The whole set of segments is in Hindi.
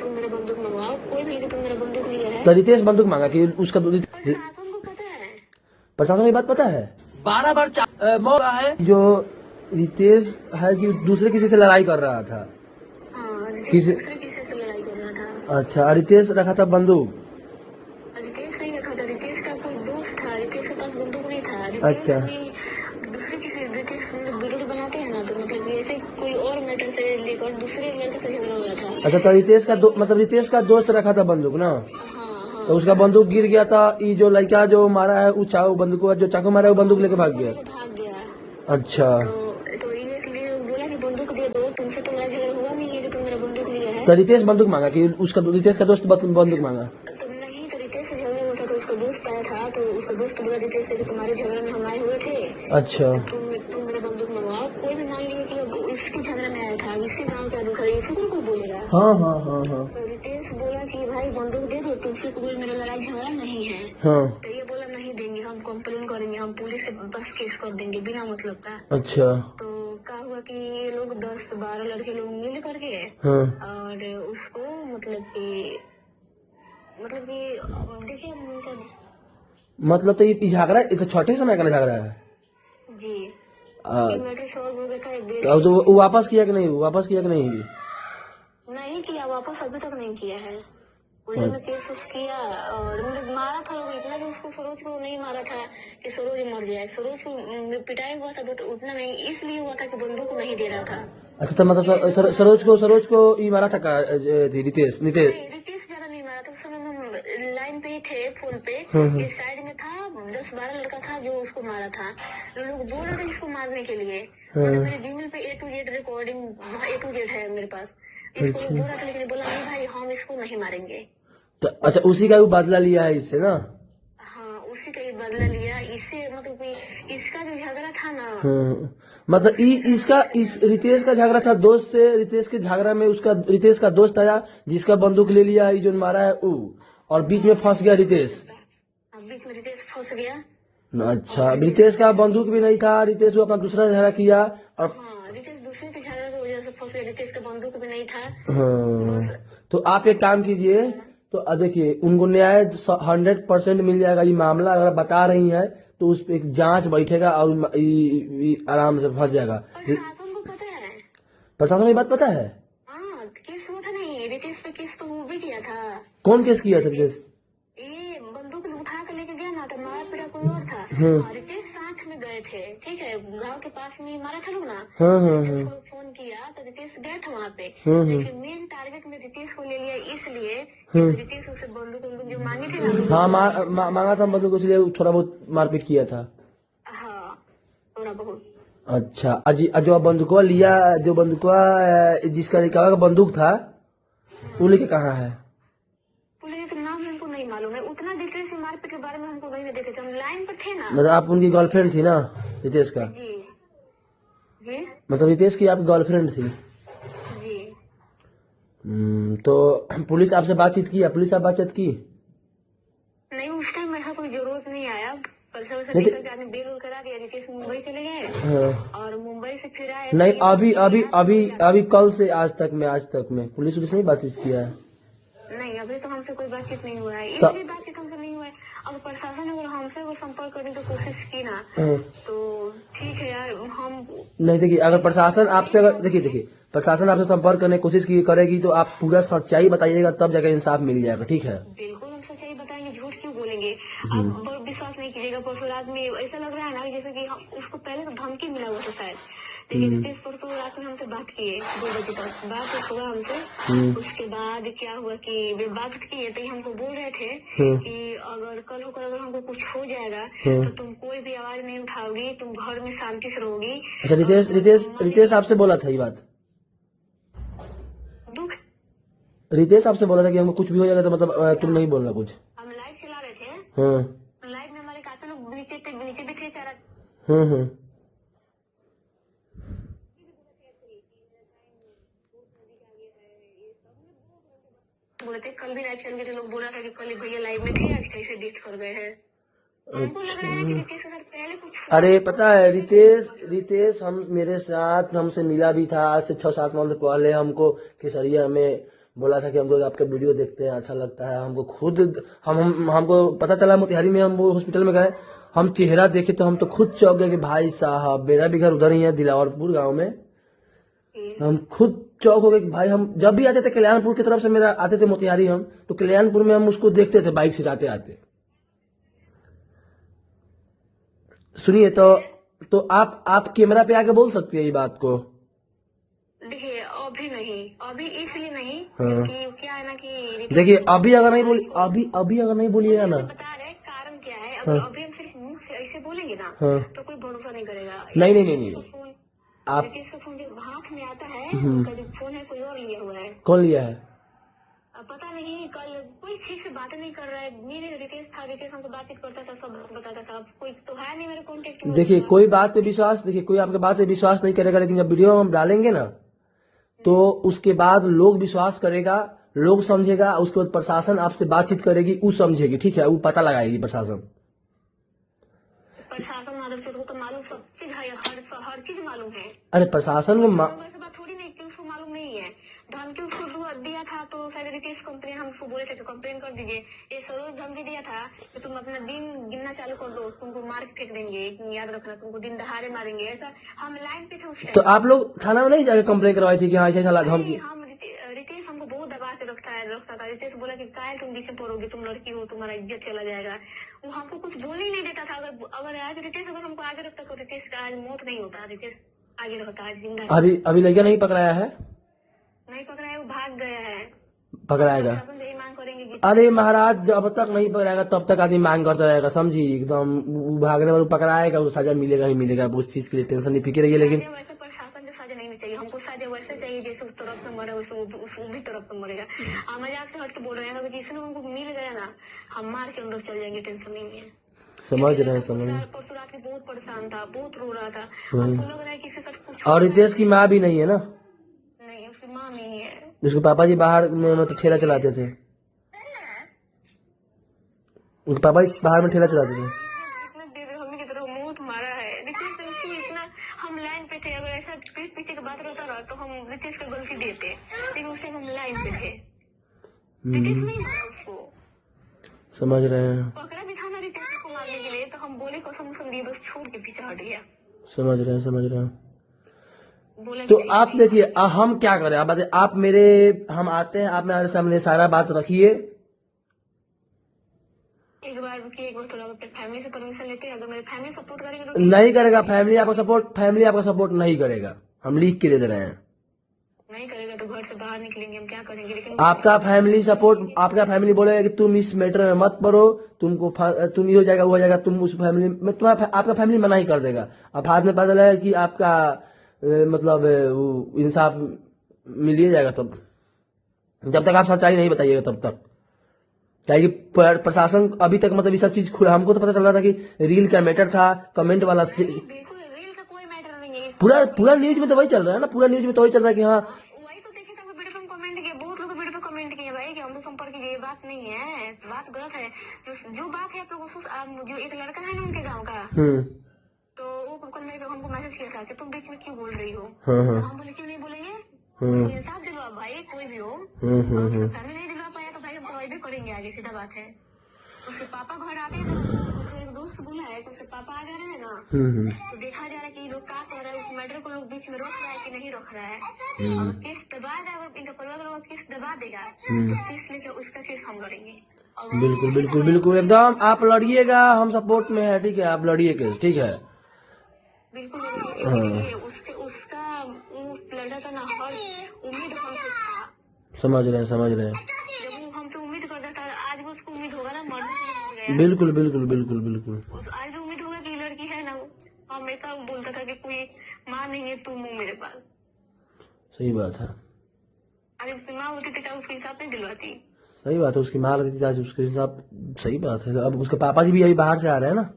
तुम मेरा बंदूक मंगवाओ, कोई भी कि तुम मेरा बंदूक लिया है। तो रितेश बंदूक मांगा कि उसका प्रशासन को पता है। प्रशासन को ये बात पता है। 12 बार मौका है जो रितेश है कि दूसरे किसी से लड़ाई कर रहा था। हाँ, रितेश किसी दूसरे किसी से लड़ाई कर रहा था। अच्छा, रितेश रखा था बंदूक। रितेश नहीं रखा था, रितेश का कोई दोस्त था, रितेश के पास बंदूक नहीं था। रितेश अच्छा। अपनी दूसरे किसी रितेश वीडियो बनाते हैं ना, तो मतलब ये ऐसे कोई और मैटर से लेकर दूसरे लड़के से झगड़ा हुआ था। अच्छा, तो रितेश का मतलब रितेश का दोस्त रखा था बंदूक ना। हाँ तो उसका बंदूक गिर गया था। ये जो लड़का जो मारा है वो बंदूक जो चाकू मारा है वो बंदूक लेके भाग गया। अच्छा, तो ये इसलिए बोला कि बंदूक दे दो, तुमसे तो लड़ाई झगड़ा हुआ नहीं है कि तुम मेरा बंदूक लिया है। तो रितेश बंदूक मांगा कि उसका रितेश का दोस्त बंदूक मांगा। तो नहीं, तो रितेश से झगड़ा हुआ था, तो उसका दोस्त आया था, तो उसका दोस्त बोला रितेश से कि तुम्हारे झगड़ा में हम आए हुए थे। अच्छा, तुम मेरा बंदूक मंगवाओ। कोई भी मान लिया कि अब इसके झगड़ा में आया था, अब इसके गाँव का दुख है, इसी को कोई बोलेगा। हाँ हाँ हाँ हाँ तो रितेश बोला कि भाई बंदूक दे दो, तुमसे कोई मेरा लड़ाई झगड़ा नहीं है। हाँ। तो ये बोला नहीं देंगे, हम कंप्लेन करेंगे, हम पुलिस के बस केस कर देंगे बिना मतलब का। अच्छा, तो क्या हुआ कि ये लोग 10-12 लड़के लोग मिल करके हाँ। और उसको मतलब कि देखिए मतलब तो ये झगड़ा ये तो छोटे समय का ना झगड़ा है। जी आ, ये मैटर सॉल्व हो गया था। तो अब तो वो वापस किया कि नहीं, वापस किया कि नहीं। नहीं किया वापस, अभी तक नहीं किया है। उल्टे में केस उस किया और मतलब मारा था लोग, इतना भी उसको सरोज को नहीं मारा था कि सरोज मर जाए। सरोज को पिटाई हुआ था, बट उतना नहीं इसलिए हुआ था कि बंदूक नहीं दे रहा था। अच्छा, तो मतलब सरोज को ये मारा था का रितेश नितेश। रितेश ज्यादा नहीं मारा था, उस समय हम लाइन पे ही थे, फोन पे। इस साइड में था 10-12 लड़का था जो उसको मारा था। लोग बोल रहे थे इसको मारने के लिए। मेरे जीमेल पे A to Z recording A to Z है मेरे पास। इसको बोल रहा था, लेकिन बोला नहीं भाई हम इसको नहीं मारेंगे। तो अच्छा, उसी का भी बदला लिया है इससे ना। हाँ, उसी का ही बदला लिया इससे, मतलब कि इसका जो झगड़ा था ना। मतलब इसका इस रितेश का झगड़ा था दोस्त से। रितेश के झगड़ा में उसका रितेश का दोस्त आया जिसका बंदूक ले लिया, ये जो मारा है वो, और बीच में फंस गया रितेश। बीच में रितेश फंस गया। अच्छा, रितेश का बंदूक भी नहीं था, रितेश वो अपना दूसरा झगड़ा किया और हाँ, रितेश दूसरे के झगड़ा की वजह से फंस गया, रितेश का बंदूक भी नहीं था। हाँ। तो आप एक काम कीजिए, तो देखिए उनको न्याय 100% मिल जाएगा। ये मामला अगर बता रही है तो उस पर एक जांच बैठेगा और आराम से फंस जाएगा। प्रशासन को पता है। प्रशासन को ये बात पता है। हाँ, केस हुआ था नहीं, रितेश पे केस तो वो भी किया था। कौन केस किया था रितेश। ये बंदूक उठा के लेके गया ना, तो मारा पीटा कोई और था और रितेश साथ में गए थे। ठीक है, गांव के पास में ही मारा था लोग ना। रितेश को फोन किया तो रितेश गए थे वहाँ पे, लेकिन मेन टारगेट में रितेश को ले लिया इसलिए रितेश उसे बंदूक जो मांगे थे ना। हाँ, मांगा था बंदूक, इसलिए थोड़ा बहुत मारपीट किया था। हाँ, थोड़ा बहुत। अच्छा, जो बंदूकवा लिया, जो बंदूकवा जिसका निकाला का बंदूक था वो लेके कहाँ है। पुलिस का नाम हमको नहीं मालूम है, उतना डिटेल से मारपीट के बारे में हमको नहीं देखे थे, हम लाइन पर थे ना। मतलब आप उनकी गर्लफ्रेंड थी ना रितेश का। जी जी मतलब रितेश की आपकी गर्लफ्रेंड थी। जी। तो पुलिस आपसे बातचीत की, पुलिस आप बातचीत की। नहीं, उस टाइम ऐसा कोई जरूरत नहीं आया। पैसा वैसा लेकर के आदमी बेल उल करा दिया, रितेश मुंबई चले गए और मुंबई से फिर आए। नहीं, अभी कल से आज तक में पुलिस नहीं बातचीत किया है। नहीं, अभी तो हमसे कोई बातचीत नहीं हुआ है, इसलिए बातचीत हमसे नहीं हुआ है। अब प्रशासन अगर हमसे अगर संपर्क करने की कोशिश की ना, तो ठीक है यार, हम नहीं। देखिए, अगर प्रशासन आपसे देखिए प्रशासन आपसे संपर्क करने की कोशिश करेगी तो आप पूरा सच्चाई बताइएगा, तब जाकर इंसाफ मिल जाएगा। ठीक है, बिल्कुल हम सच्चाई बताएंगे, झूठ क्यों बोलेंगे। आप विश्वास नहीं कीजिएगा। परसों रात में ऐसा लग रहा है ना जैसे कि उसको पहले तो धमकी मिला हुआ था शायद, लेकिन रितेश परसों रात में हमसे बात किए 2 बजे तक बात हुआ हमसे। उसके बाद क्या हुआ कि वे बात किए तो हमको बोल रहे थे कि अगर कल होकर अगर हमको कुछ हो जाएगा तो तुम कोई भी आवाज नहीं उठाओगी, तुम घर में शांति से रहोगी। अच्छा, रितेश आपसे बोला था ये बात। दुख रितेश आपसे बोला था कि हमको कुछ भी हो जाएगा तो मतलब तुम नहीं बोलना कुछ। हम लाइव चला रहे थे, लाइव में हमारे काका लोग नीचे भी थे चारा। बोले थे कल भी लाइव चल गए थे, लोग बोल रहा था कि कल भैया लाइव में थे, आज कैसे डेथ कर गए हैं। हमको लग रहा है कि रितेश के साथ पहले कुछ अरे पता है, रितेश हम मेरे साथ हमसे मिला भी था आज से 6-7 माह पहले। हमको केसरिया में बोला था कि हमको आपका वीडियो देखते हैं, अच्छा लगता है हमको। खुद हमको पता चला मोतिहारी में, हम वो हॉस्पिटल में गए, हम चेहरा देखे तो हम तो खुद चौंक गए कि भाई साहब, मेरा भी घर उधर ही है दिलावरपुर गांव में। हम खुद चौक हो गए कि भाई, हम जब भी आते थे कल्याणपुर की तरफ से, मेरा आते थे मोतिहारी हम, तो कल्याणपुर में हम उसको देखते थे बाइक से जाते आते। सुनिए, तो आप कैमरा पे आके बोल सकती है ये बात को? देखिए अभी नहीं, अभी इसलिए नहीं हाँ। क्योंकि क्या है ना कि देखिए, अभी अगर नहीं बोली, अभी अगर नहीं बोलिएगा ना, बता रहे कारण क्या है। अगर अभी हम सिर्फ मुंह से ऐसे बोलेंगे ना हाँ, तो कोई भरोसा नहीं करेगा। नहीं नहीं नहीं नहीं, फोन, आप रितेश का फोन जब हाथ में आता है, उनका जो फोन है कोई और लिया हुआ है। कौन लिया है? अब पता नहीं, कल कोई ठीक से बातें नहीं कर रहा है। मेरे रितेश था, रितेश हमसे बातचीत करता था, सब बताता था। अब कोई तो है नहीं मेरे कॉन्टेक्ट में। देखिए, कोई बात पे विश्वास, देखिए कोई आपके बात पे विश्वास नहीं करेगा, लेकिन जब वीडियो हम डालेंगे ना, तो उसके बाद लोग विश्वास करेगा, लोग समझेगा, उसके बाद प्रशासन आपसे बातचीत करेगी, वो समझेगी, ठीक है, वो पता लगाएगी प्रशासन। प्रशासन माधव से तो मालूम सब चीज है, हर चीज मालूम है। अरे प्रशासन को ऐसा बात थोड़ी नहीं कि उसको मालूम नहीं है। धमकी उसको दिया था तो शायद रितेश कंप्लेन, हम उसको बोले थे कि कंप्लेन कर दीजिए। ये सरोज धमकी दिया था कि तुम अपना दिन गिनना चालू कर दो, तुमको मार के फेंक देंगे, याद रखना, तुमको दिन दहाड़े मारेंगे। ऐसा हम लाइन पे थे उस तो टाइम। आप लोग थाना में नहीं जाके कंप्लेन करवाई थी कि हाँ ऐसा ऐसा धमकी? हम रितेश हमको बहुत दबा के रखता था। रितेश बोला कि कायल तुम पीछे पड़ोगी, तुम लड़की हो, तुम्हारा इज्जत चला जाएगा। वो हमको कुछ बोलने ही नहीं देता था। अगर आज रितेश अगर हमको आगे रखता तो रितेश का आज मौत नहीं होता, रितेश आगे रहता है जिंदा। अभी लड़का नहीं पकड़ाया है? नहीं पकड़ा है, वो भाग गया है। पकड़ाएगा? प्रशासन से यही मांग करेंगे कि अरे महाराज, जब तक नहीं पकड़ाएगा तब तक आदमी मांग करता रहेगा, समझी एकदम। वो भागने वाला पकड़ाएगा, उसको सजा मिलेगा ही मिलेगा, उस चीज के लिए टेंशन नहीं, फिक्र रहिए। लेकिन साजा वैसे प्रशासन से साजा नहीं चाहिए हमको। साजा वैसे चाहिए जैसे उस तरफ से मरे वैसे उस भी तरफ से मरेगा। हम मजाक से हट के बोल रहे हैं, अगर जिसने हमको मिल गया ना, हम मार के अंदर चल जाएंगे, टेंशन नहीं है। समझ रहे हैं, समझ। परसों रात में बहुत परेशान था, बहुत रो रहा था। हमको लग रहा है किसी से कुछ। और रितेश की माँ भी नहीं है ना? नहीं, उसकी माँ नहीं है। जिसके पापा जी बाहर में मतलब ठेला चलाते थे, उनके पापा जी बाहर में ठेला चलाते थे। इतना देर हमें की तरह मौत मारा है रितेश को। इतना हम लाइन पे थे, अगर ऐसा पीछे पीछे की बात रहता ना तो हम रितेश को गलती देते, लेकिन उसे हम लाइन पे थे। रितेश नहीं मारा उसको, समझ रहे हैं, पकड़ा भी था ना रितेश को मारने के लिए, तो हम बोले कसम उसम दिए, बस छोड़ के पीछे हट गया। समझ रहे हैं, समझ रहे हैं। बोला तो आप देखिए, हम क्या करें, आप बताइए। आप मेरे, हम आते हैं, आप मेरे सामने सारा बात रखिए। एक बार थोड़ा अपने फैमिली से परमिशन लेते हैं। अगर मेरे फैमिली सपोर्ट करेंगे तो नहीं करेगा फैमिली आपका सपोर्ट नहीं करेगा, हम लिख के दे दे रहे हैं। नहीं करेगा तो घर से बाहर निकलेंगे, हम क्या करेंगे। लेकिन आपका फैमिली बोलेगा कि तुम इस मैटर में मत पड़ो, तुम ये हो जाएगा वो हो जाएगा, तुम उस फैमिली में, आपका फैमिली मना ही कर देगा। अब हाथ में पता चला कि आपका मतलब वो इंसाफ मिल ही जाएगा तब, जब तक आप सच्चाई नहीं बताइएगा तब तक। क्या कि प्रशासन अभी तक मतलब ये सब चीज खुला, हमको तो पता चल रहा था कि रील का मैटर था, कमेंट वाला बिल्कुल रील का कोई मैटर नहीं है। पूरा न्यूज में तो वही चल रहा है ना, पूरा न्यूज में तो वही चल रहा है कि हाँ वही तो देखे था, वीडियो पे कमेंट किए, बहुत लोग वीडियो पे कमेंट किए भाई कि हम तो संपर्क किए। ये बात नहीं है, बात गलत है। जो बात है आप लोग, जो एक लड़का है ना उनके गाँव का, तो वो कल मेरे हमको मैसेज किया था कि तुम बीच में क्यों बोल रही हो। तो हम बोले क्यों नहीं बोलेंगे, उसको इंसाफ दिलवा भाई, कोई भी हो। उसका फैमिली नहीं दिलवा पाया तो भाई हम अवॉइड करेंगे आगे, सीधा बात है। उसके पापा घर आते हैं तो उसको एक दोस्त बोला है कि उसके पापा आ जा रहे हैं ना, तो देखा जा रहा है कि लोग क्या कर रहा है, उस मैटर को लोग बीच में रोक रहा है कि नहीं रोक रहा है। अगर केस दबाएगा, अगर इनका परिवार वाला केस दबा देगा तो केस लेके उसका केस हम लड़ेंगे। बिल्कुल बिल्कुल बिल्कुल एकदम आप लड़िएगा, हम सपोर्ट में है, ठीक है, आप लड़िए केस, ठीक है। बिल्कुल देखिए, उसका उस लड़का का ना हर उम्मीद हमसे था। समझ रहे हैं। जब वो हमसे उम्मीद करता था, आज भी उसको उम्मीद होगा ना, मरने के लिए मर गया। बिल्कुल बिल्कुल बिल्कुल बिल्कुल आज भी उम्मीद होगा कि लड़की है ना, वो हमेशा बोलता था कि कोई माँ नहीं है, तुम हो मेरे पास। सही बात है, अरे उसकी माँ होती थी क्या उसके हिसाब नहीं दिलवाती। सही बात है, उसकी माँ रहती थी उसके हिसाब, सही बात है। अब उसके पापा जी भी अभी बाहर से आ रहे हैं ना।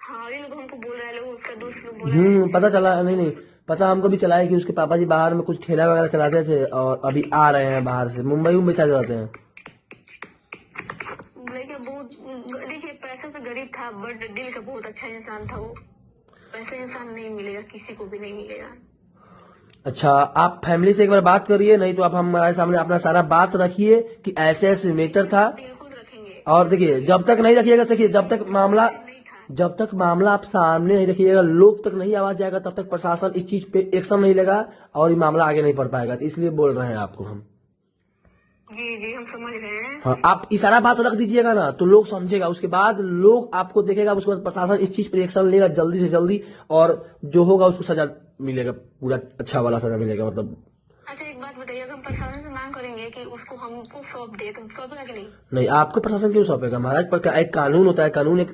हाँ, ये लोग हमको बोल रहे हैं, लोग उसका दोस्त लोग बोल रहे हैं। पता चला, नहीं पता हमको भी चला है कि उसके पापा जी बाहर में कुछ ठेला वगैरह चलाते थे और अभी आ रहे हैं बाहर से, मुंबई शायद रहते हैं। लेकिन बहुत, देखिए पैसे से गरीब था बट दिल का बहुत अच्छा इंसान था वो। वैसे इंसान नहीं मिलेगा, किसी को भी नहीं मिलेगा। अच्छा, आप फैमिली से एक बार बात करिए, नहीं तो आप हमारे सामने अपना सारा बात रखिए कि ऐसे ऐसे मैटर था। बिल्कुल रखेंगे। और देखिए, जब तक नहीं रखिएगा, देखिए नहीं था। जब तक मामला आप सामने नहीं रखिएगा, लोग तक नहीं आवाज जाएगा, तब तक प्रशासन इस चीज पे एक्शन नहीं लेगा और ये मामला आगे नहीं बढ़ पाएगा। तो इसलिए बोल रहे हैं आपको हम। जी जी, हम समझ रहे हैं। हाँ, आप इशारा बात रख दीजिएगा ना, तो लोग समझेगा, उसके बाद लोग आपको देखेगा, उसके बाद प्रशासन इस चीज पर एक्शन लेगा जल्दी से जल्दी, और जो होगा उसको सजा मिलेगा, पूरा अच्छा वाला सजा मिलेगा। मतलब अच्छा, एक बात बताइए, अगर हम प्रशासन से मांग करेंगे कि उसको हमको सौंप दे, तो सौंपेगा कि नहीं? नहीं, आपको प्रशासन क्यों सौंपेगा महाराज? पर एक कानून होता है, कानून एक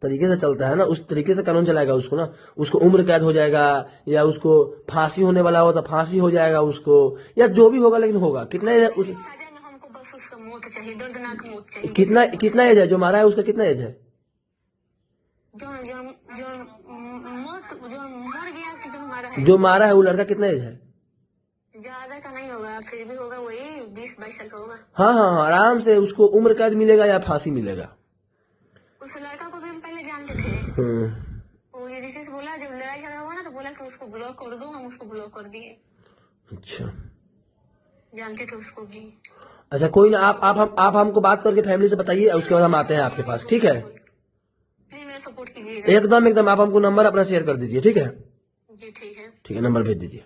तरीके से चलता है ना, उस तरीके से कानून चलाएगा उसको ना। उसको उम्र कैद हो जाएगा, या उसको फांसी होने वाला हो तो फांसी हो जाएगा उसको, या जो भी होगा, लेकिन होगा। कितना एज है सजा में हमको बस उसका मौत चाहिए, दर्दनाक मौत चाहिए। कितना एज है जो मारा है? उसका कितना एज है? जो जो जो मौत, जो मर गया कि जो मारा है? जो मारा है वो लड़का कितना एज है? ज्यादा का नहीं होगा, फिर भी होगा वही 20-22 साल का होगा। हाँ हाँ हाँ, आराम से उसको उम्र कैद मिलेगा या फांसी मिलेगा। उस लड़का को भी हम पहले जानते थे। वो ये जैसे बोला, जब लड़ाई झगड़ा हुआ ना, तो बोला कि उसको ब्लॉक कर दो, हम उसको ब्लॉक कर दिए। अच्छा जानते थे उसको भी। अच्छा, कोई ना, आप हमको बात करके फैमिली से बताइए, उसके बाद हम आते हैं आपके पास, ठीक है? प्लीज मेरा सपोर्ट कीजिएगा। एकदम एकदम, आप हमको नंबर अपना शेयर कर दीजिए, ठीक है? जी ठीक है। ठीक है, नंबर भेज दीजिए।